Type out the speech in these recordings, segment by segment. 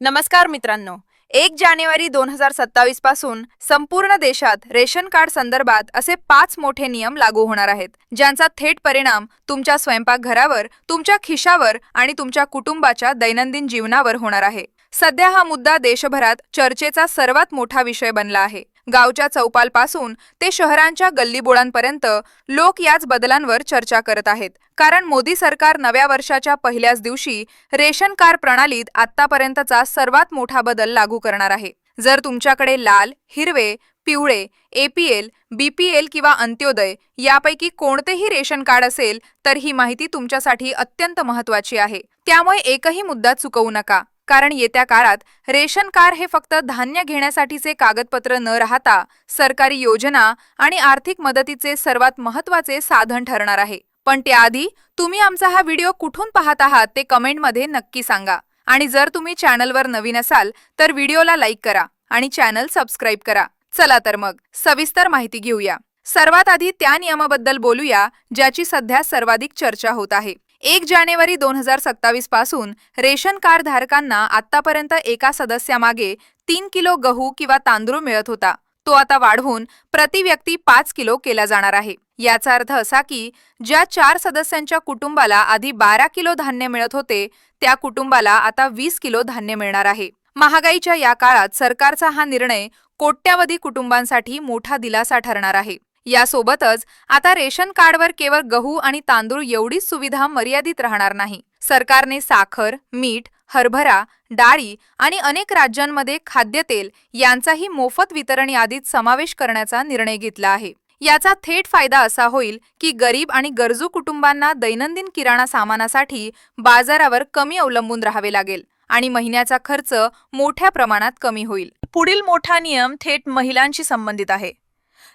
नमस्कार मित्रांनो. 1 जानेवारी 2027 पासून संपूर्ण देशात रेशन कार्ड संदर्भात असे 5 मोठे नियम लागू होणार आहेत, ज्यांचा थेट परिणाम तुमच्या स्वयंपाकघरावर, तुमच्या खिशावर आणि तुमच्या कुटुंबाच्या दैनंदिन जीवनावर होणार आहे. सध्या हा मुद्दा देशभरात चर्चेचा सर्वात मोठा विषय बनला आहे. गावच्या चौपालपासून ते शहरांच्या गल्लीबोळांपर्यंत लोक याच बदलांवर चर्चा करत आहेत. कारण मोदी सरकार नव्या वर्षाच्या पहिल्याच दिवशी रेशन कार्ड प्रणालीत आतापर्यंतचा सर्वात मोठा बदल लागू करणार आहे. जर तुमच्याकडे लाल, हिरवे, पिवळे, एपीएल, बीपीएल किंवा अंत्योदय यापैकी कोणतेही रेशन कार्ड असेल तर ही माहिती तुमच्यासाठी अत्यंत महत्त्वाची आहे. त्यामुळे एकही मुद्दा चुकवू नका. कारण येत्या काळात रेशन कार्ड हे फक्त धान्य घेण्यासाठीचे कागदपत्र न राहता सरकारी योजना आणि आर्थिक मदतीचे सर्वात महत्त्वाचे साधन ठरणार आहे. पण त्याआधी तुम्ही आमचा हा व्हिडिओ कुठून पाहत आहात ते कमेंटमध्ये नक्की सांगा. आणि जर तुम्ही चॅनलवर नवीन असाल तर व्हिडिओला लाईक करा आणि चॅनल सबस्क्राईब करा. चला तर मग सविस्तर माहिती घेऊया. सर्वात आधी त्या नियमाबद्दल बोलूया ज्याची सध्या सर्वाधिक चर्चा होत आहे. 1 जानेवारी 2027 पासून रेशन कार्ड धारकांना आतापर्यंत एका सदस्यामागे 3 किलो गहू किंवा तांदूळ मिळत होता. तो आता वाढवून प्रति व्यक्ती 5 किलो केला जाणार आहे. याचा अर्थ असा की ज्या 4 सदस्यांच्या कुटुंबाला आधी 12 किलो धान्य मिळत होते त्या कुटुंबाला आता 20 किलो धान्य मिळणार आहे. महागाईच्या या काळात सरकारचा हा निर्णय कोट्यावधी कुटुंबांसाठी मोठा दिलासा ठरणार आहे. यासोबतच आता रेशन कार्डवर केवळ गहू आणि तांदूळ एवढीच सुविधा मर्यादित राहणार नाही. सरकारने साखर, मीठ, हरभरा, डाळी आणि अनेक राज्यांमध्ये खाद्यतेल यांचाही मोफत वितरण यादीत समावेश करण्याचा निर्णय घेतला आहे. याचा थेट फायदा असा होईल की गरीब आणि गरजू कुटुंबांना दैनंदिन किराणा सामानासाठी बाजारावर कमी अवलंबून राहावे लागेल आणि महिन्याचा खर्च मोठ्या प्रमाणात कमी होईल. पुढील मोठा नियम थेट महिलांशी संबंधित आहे.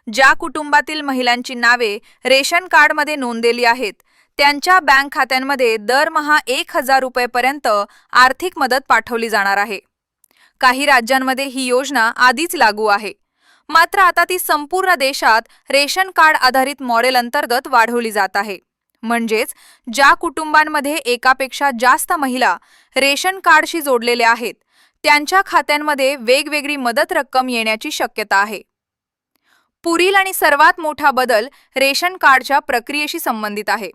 ज्या कुटुंबातील महिलांची नावे रेशन कार्डमध्ये नोंदलेली आहेत त्यांच्या बँक खात्यांमध्ये दरमहा 1,000 रुपयेपर्यंत आर्थिक मदत पाठवली जाणार आहे. काही राज्यांमध्ये ही योजना आधीच लागू आहे, मात्र आता ती संपूर्ण देशात रेशन कार्ड आधारित मॉडेल अंतर्गत वाढवली जात आहे. म्हणजेच ज्या कुटुंबांमध्ये एकापेक्षा जास्त महिला रेशन कार्डशी जोडलेल्या आहेत त्यांच्या खात्यांमध्ये वेगवेगळी मदत रक्कम येण्याची शक्यता आहे. पुढील आणि सर्वात मोठा बदल रेशन कार्डच्या प्रक्रियेशी संबंधित आहे.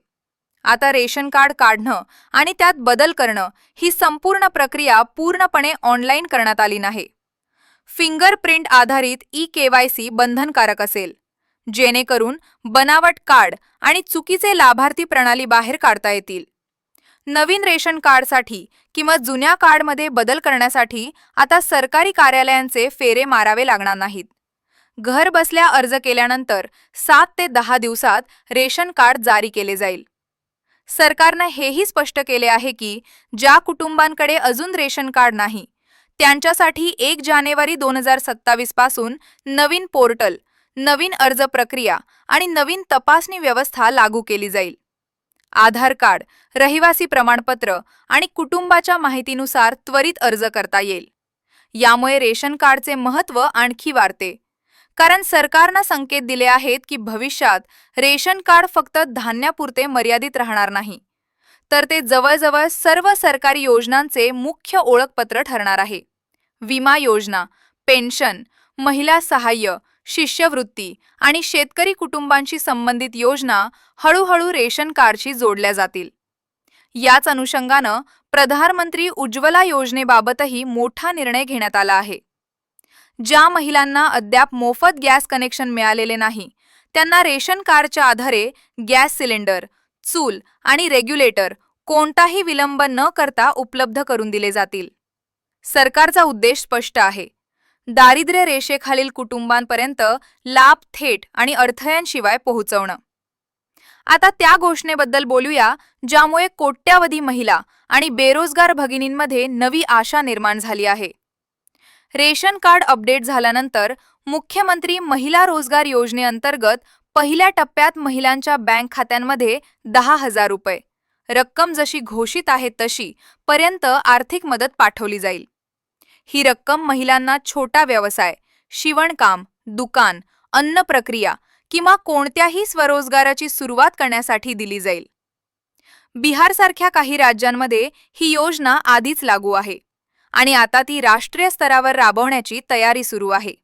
आता रेशन कार्ड काढणं आणि त्यात बदल करणं ही संपूर्ण प्रक्रिया पूर्णपणे ऑनलाईन करण्यात आली नाही. फिंगरप्रिंट आधारित ई-केवायसी बंधनकारक असेल, जेणेकरून बनावट कार्ड आणि चुकीचे लाभार्थी प्रणाली बाहेर काढता येतील. नवीन रेशन कार्डसाठी किंवा जुन्या कार्डमध्ये बदल करण्यासाठी आता सरकारी कार्यालयांचे फेरे मारावे लागणार नाहीत. घर बसल्या अर्ज केल्यानंतर 7 ते 10 दिवसात रेशन कार्ड जारी केले जाईल. सरकारने हेही स्पष्ट केले आहे की ज्या कुटुंबांकडे अजून रेशन कार्ड नाही त्यांच्यासाठी 1 जानेवारी 2027 पासून नवीन पोर्टल, नवीन अर्ज प्रक्रिया आणि नवीन तपासणी व्यवस्था लागू केली जाईल. आधार कार्ड, रहिवासी प्रमाणपत्र आणि कुटुंबाच्या माहितीनुसार त्वरित अर्ज करता येईल. यामुळे रेशन कार्डचे महत्त्व आणखी वाढते. कारण सरकारने संकेत दिले आहेत की भविष्यात रेशन कार्ड फक्त धान्यापुरते मर्यादित राहणार नाही, तर ते जवळजवळ सर्व सरकारी योजनांचे मुख्य ओळखपत्र ठरणार आहे. विमा योजना, पेन्शन, महिला सहाय्य, शिष्यवृत्ती आणि शेतकरी कुटुंबांशी संबंधित योजना हळूहळू रेशन कार्डशी जोडल्या जातील. याच अनुषंगानं प्रधानमंत्री उज्ज्वला योजनेबाबतही मोठा निर्णय घेण्यात आला आहे. ज्या महिलांना अद्याप मोफत गॅस कनेक्शन मिळालेले नाही त्यांना रेशन कार्डच्या आधारे गॅस सिलेंडर, चूल आणि रेग्युलेटर कोणताही विलंब न करता उपलब्ध करून दिले जातील. सरकारचा उद्देश स्पष्ट आहे: दारिद्र्य रेषेखालील कुटुंबांपर्यंत लाभ थेट आणि अडथळ्यांशिवाय पोहोचवणं. आता त्या घोषणेबद्दल बोलूया ज्यामुळे कोट्यावधी महिला आणि बेरोजगार भगिनींमध्ये नवी आशा निर्माण झाली आहे. रेशन कार्ड अपडेट झाल्यानंतर मुख्यमंत्री महिला रोजगार योजनेअंतर्गत पहिल्या टप्प्यात महिलांच्या बँक खात्यांमध्ये 10,000 रुपये रक्कम जशी घोषित आहे तशी पर्यंत आर्थिक मदत पाठवली जाईल. ही रक्कम महिलांना छोटा व्यवसाय, शिवणकाम, दुकान, अन्न प्रक्रिया किंवा कोणत्याही स्वरोजगाराची सुरुवात करण्यासाठी दिली जाईल. बिहारसारख्या काही राज्यांमध्ये ही योजना आधीच लागू आहे आणि आता ती राष्ट्रीय स्तरावर राबवण्याची तयारी सुरू आहे.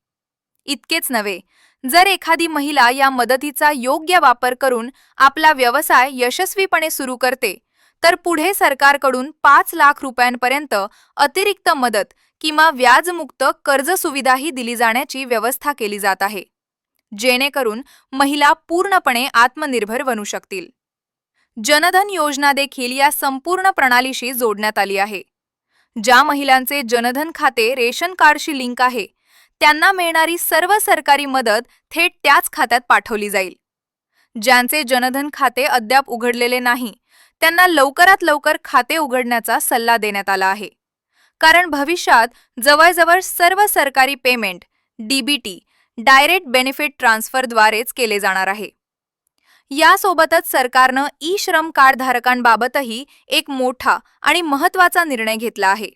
इतकेच नव्हे, जर एखादी महिला या मदतीचा योग्य वापर करून आपला व्यवसाय यशस्वीपणे सुरू करते, तर पुढे सरकारकडून 5 लाख रुपयांपर्यंत अतिरिक्त मदत किंवा व्याजमुक्त कर्ज सुविधाही दिली जाण्याची व्यवस्था केली जात आहे, जेणेकरून महिला पूर्णपणे आत्मनिर्भर बनू शकतील. जनधन योजना देखील या संपूर्ण प्रणालीशी जोडण्यात आली आहे. ज्या महिलांचे जनधन खाते रेशन कार्डशी लिंक आहे, त्यांना मिळणारी सर्व सरकारी मदत थेट त्याच खात्यात पाठवली जाईल. ज्यांचे जनधन खाते अद्याप उघडलेले नाही, त्यांना लवकरात लवकर खाते उघडण्याचा सल्ला देण्यात आला आहे. कारण भविष्यात जवळजवळ सर्व सरकारी पेमेंट डीबीटी डायरेक्ट बेनिफिट ट्रान्सफरद्वारेच केले जाणार आहे. यासोबतच सरकारनं ई श्रम कार्ड धारकांबाबतही एक मोठा आणि महत्त्वाचा निर्णय घेतला आहे.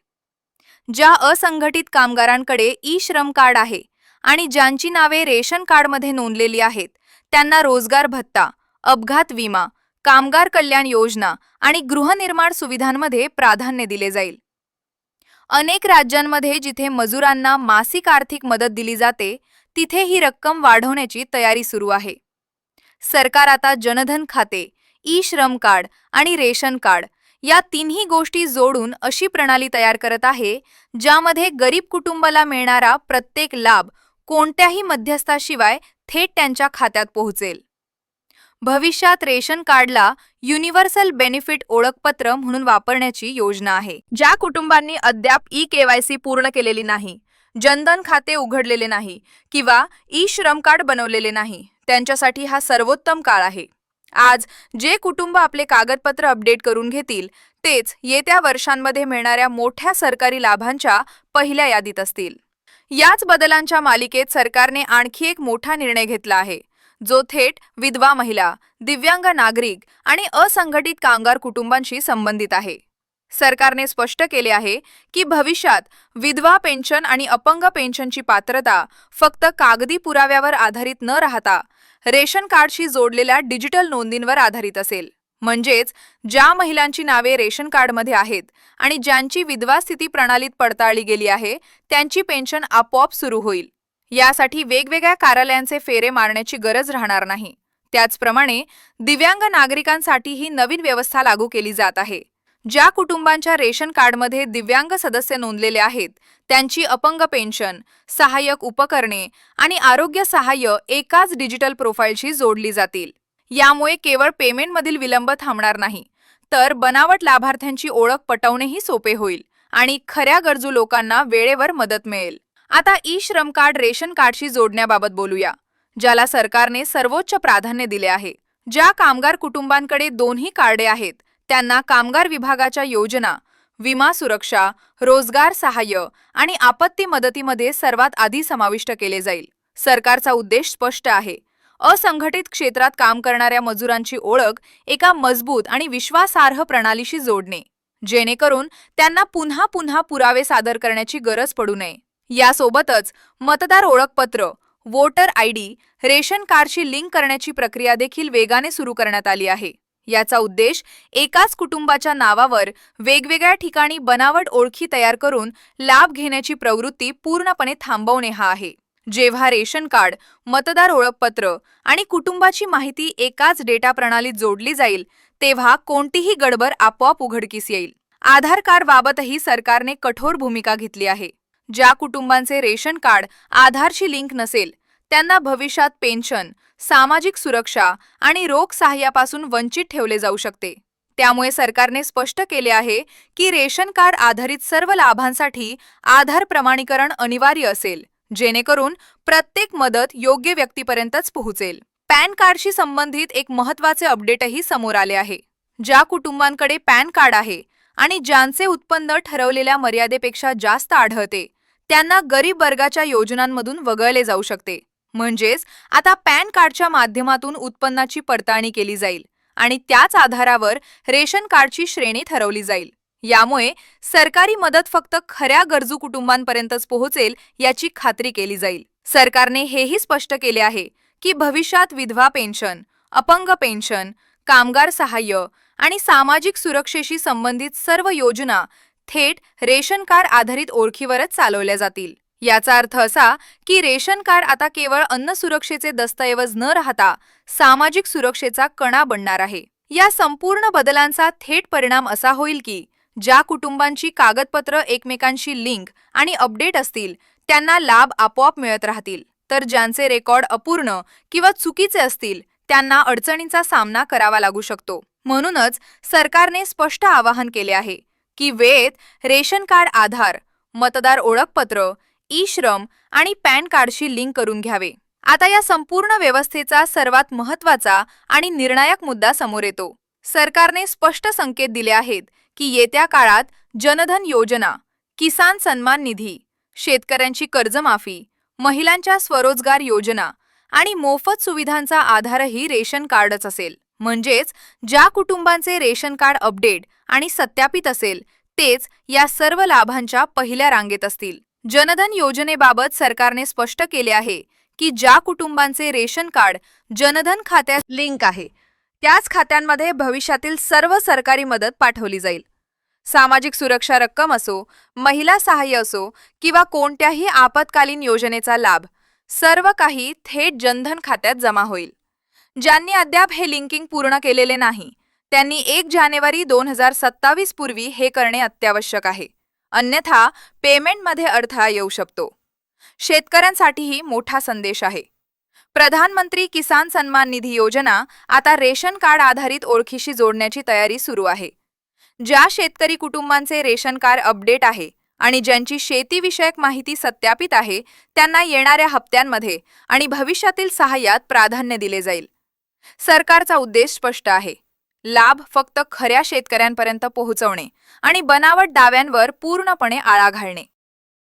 ज्या असंघटित कामगारांकडे ई श्रम कार्ड आहे आणि ज्यांची नावे रेशन कार्डमध्ये नोंदलेली आहेत, त्यांना रोजगार भत्ता, अपघात विमा, कामगार कल्याण योजना आणि गृहनिर्माण सुविधांमध्ये प्राधान्य दिले जाईल. अनेक राज्यांमध्ये जिथे मजुरांना मासिक आर्थिक मदत दिली जाते, तिथे ही रक्कम वाढवण्याची तयारी सुरू आहे. सरकार आता जनधन खाते, ई श्रम कार्ड आणि रेशन कार्ड या तिन्ही गोष्टी जोडून अशी प्रणाली तयार करत आहे, ज्यामध्ये गरीब कुटुंबाला मिळणारा प्रत्येक लाभ कोणत्याही मध्यस्थाशिवाय थेट त्यांच्या खात्यात पोहोचेल. भविष्यात रेशन कार्डला युनिव्हर्सल बेनिफिट ओळखपत्र म्हणून वापरण्याची योजना आहे. ज्या कुटुंबांनी अद्याप ई-केवायसी पूर्ण केलेली नाही, जनधन खाते उघडलेले नाही किंवा ई श्रम कार्ड बनवलेले नाही, त्यांच्यासाठी हा सर्वोत्तम काळ आहे. आज जे कुटुंब आपले कागदपत्र अपडेट करून घेतील, तेच येत्या वर्षांमध्ये मिळणाऱ्या मोठ्या सरकारी लाभांच्या पहिल्या यादीत असतील. याच बदलांच्या मालिकेत सरकारने आणखी एक मोठा निर्णय घेतला आहे, जो थेट विधवा महिला, दिव्यांग नागरिक आणि असंघटित कामगार कुटुंबांशी संबंधित आहे. सरकारने स्पष्ट केले आहे की भविष्यात विधवा पेन्शन आणि अपंग पेन्शनची पात्रता फक्त कागदी पुराव्यावर आधारित न राहता रेशन कार्डशी जोडलेल्या डिजिटल नोंदींवर आधारित असेल. म्हणजेच ज्या महिलांची नावे रेशन कार्डमध्ये आहेत आणि ज्यांची विधवा स्थिती प्रणालीत पडताळली गेली आहे, त्यांची पेन्शन आपोआप सुरू होईल. यासाठी वेगवेगळ्या कार्यालयांचे फेरे मारण्याची गरज राहणार नाही. त्याचप्रमाणे दिव्यांग नागरिकांसाठीही नवीन व्यवस्था लागू केली जात आहे. ज्या कुटुंबांच्या रेशन कार्डमध्ये दिव्यांग सदस्य नोंदलेले आहेत, त्यांची अपंग पेन्शन, सहाय्यक उपकरणे आणि आरोग्य सहाय्य एकाच डिजिटल प्रोफाईलशी जोडली जातील. यामुळे केवळ पेमेंटमधील विलंब थांबणार नाही, तर बनावट लाभार्थ्यांची ओळख पटवणेही सोपे होईल आणि खऱ्या गरजू लोकांना वेळेवर मदत मिळेल. आता ई श्रम कार्ड रेशन कार्डशी जोडण्याबाबत बोलूया, ज्याला सरकारने सर्वोच्च प्राधान्य दिले आहे. ज्या कामगार कुटुंबांकडे दोन्ही कार्डे आहेत, त्यांना कामगार विभागाच्या योजना, विमा सुरक्षा, रोजगार सहाय्य आणि आपत्ती मदतीमध्ये सर्वात आधी समाविष्ट केले जाईल. सरकारचा उद्देश स्पष्ट आहे: असंघटित क्षेत्रात काम करणाऱ्या मजुरांची ओळख एका मजबूत आणि विश्वासार्ह प्रणालीशी जोडणे, जेणेकरून त्यांना पुन्हा पुन्हा पुरावे सादर करण्याची गरज पडू नये. यासोबतच मतदार ओळखपत्र, वोटर आयडी, रेशन कार्डशी लिंक करण्याची प्रक्रिया देखील वेगाने सुरू करण्यात आली आहे. याचा उद्देश एकाच कुटुंबाच्या नावावर वेगवेगळ्या ठिकाणी बनावट ओळखी तयार करून लाभ घेण्याची प्रवृत्ती पूर्णपणे थांबवणे हा आहे. जेव्हा रेशन कार्ड, मतदार ओळखपत्र आणि कुटुंबाची माहिती एकाच डेटा प्रणालीत जोडली जाईल, तेव्हा कोणतीही गडबड आपोआप उघडकीस येईल. आधार कार्ड बाबतही सरकारने कठोर भूमिका घेतली आहे. ज्या कुटुंबांचे रेशन कार्ड आधारशी लिंक नसेल, त्यांना भविष्यात पेन्शन, सामाजिक सुरक्षा आणि रोग सहाय्यापासून वंचित ठेवले जाऊ शकते. त्यामुळे सरकारने स्पष्ट केले आहे की रेशन कार्ड आधारित सर्व लाभांसाठी आधार प्रमाणीकरण अनिवार्य असेल, जेणेकरून प्रत्येक मदत योग्य व्यक्तीपर्यंतच पोहोचेल. पॅन कार्डशी संबंधित एक महत्त्वाचे अपडेटही समोर आले आहे. ज्या कुटुंबांकडे पॅन कार्ड आहे आणि ज्यांचे उत्पन्न ठरवलेल्या मर्यादेपेक्षा जास्त आढळते, त्यांना गरीब वर्गाच्या योजनांमधून वगळले जाऊ शकते. म्हणजेच आता पॅन कार्डच्या माध्यमातून उत्पन्नाची पडताळणी केली जाईल आणि त्याच आधारावर रेशन कार्डची श्रेणी ठरवली जाईल. यामुळे सरकारी मदत फक्त खऱ्या गरजू कुटुंबांपर्यंतच पोहोचेल याची खात्री केली जाईल. सरकारने हेही स्पष्ट केले आहे की भविष्यात विधवा पेन्शन, अपंग पेन्शन, कामगार सहाय्य आणि सामाजिक सुरक्षेशी संबंधित सर्व योजना थेट रेशन कार्ड आधारित ओळखीवरच चालवल्या जातील। याचा अर्थ असा की रेशन कार्ड आता केवळ अन्न सुरक्षेचे दस्तऐवज न राहता सामाजिक सुरक्षेचा कणा बनणार आहे। या संपूर्ण बदलांचा थेट परिणाम असा होईल की ज्या कुटुंबांची कागदपत्र एकमेकांशी लिंक आणि अपडेट असतील त्यांना लाभ आपोआप मिळत राहतील, तर ज्यांचे रेकॉर्ड अपूर्ण किंवा चुकीचे असतील त्यांना अडचणींचा सामना करावा लागू शकतो। म्हणूनच सरकारने स्पष्ट आवाहन केले आहे की वेळेत रेशन कार्ड आधार, मतदार ओळखपत्र, ई-श्रम आणि पॅन कार्डशी लिंक करून घ्यावे। आता या संपूर्ण व्यवस्थेचा सर्वात महत्त्वाचा आणि निर्णायक मुद्दा समोर येतो। सरकारने स्पष्ट संकेत दिले आहेत की येत्या काळात जनधन योजना, किसान सन्मान निधी, शेतकऱ्यांची कर्जमाफी, महिलांच्या स्वरोजगार योजना आणि मोफत सुविधांचा आधारही रेशन कार्डच असेल। म्हणजेच ज्या कुटुंबांचे रेशन कार्ड अपडेट आणि सत्यापित असेल तेच या सर्व लाभांच्या पहिल्या रांगेत असतील। जनधन योजनेबाबत सरकारने स्पष्ट केले आहे की ज्या कुटुंबांचे रेशन कार्ड जनधन खात्यात लिंक आहे त्याच खात्यांमध्ये भविष्यातील सर्व सरकारी मदत पाठवली जाईल। सामाजिक सुरक्षा रक्कम असो, महिला सहाय्य असो किंवा कोणत्याही आपत्कालीन योजनेचा लाभ, सर्व काही थेट जनधन खात्यात जमा होईल। ज्यांनी अद्याप हे लिंकिंग पूर्ण केलेले नाही त्यांनी 1 जानेवारी 2027 पूर्वी हे करणे अत्यावश्यक आहे, अन्यथा पेमेंटमध्ये अडथळा येऊ शकतो। शेतकऱ्यांसाठीही मोठा संदेश आहे। प्रधानमंत्री किसान सन्मान निधी योजना आता रेशन कार्ड आधारित ओळखीशी जोडण्याची तयारी सुरू आहे। ज्या शेतकरी कुटुंबांचे रेशन कार्ड अपडेट आहे आणि ज्यांची शेतीविषयक माहिती सत्यापित आहे त्यांना येणाऱ्या हप्त्यांमध्ये आणि भविष्यातील सहाय्यात प्राधान्य दिले जाईल। सरकारचा उद्देश स्पष्ट आहे, लाभ फक्त खऱ्या शेतकऱ्यांपर्यंत पोहोचवणे आणि बनावट दाव्यांवर पूर्णपणे आळा घालणे।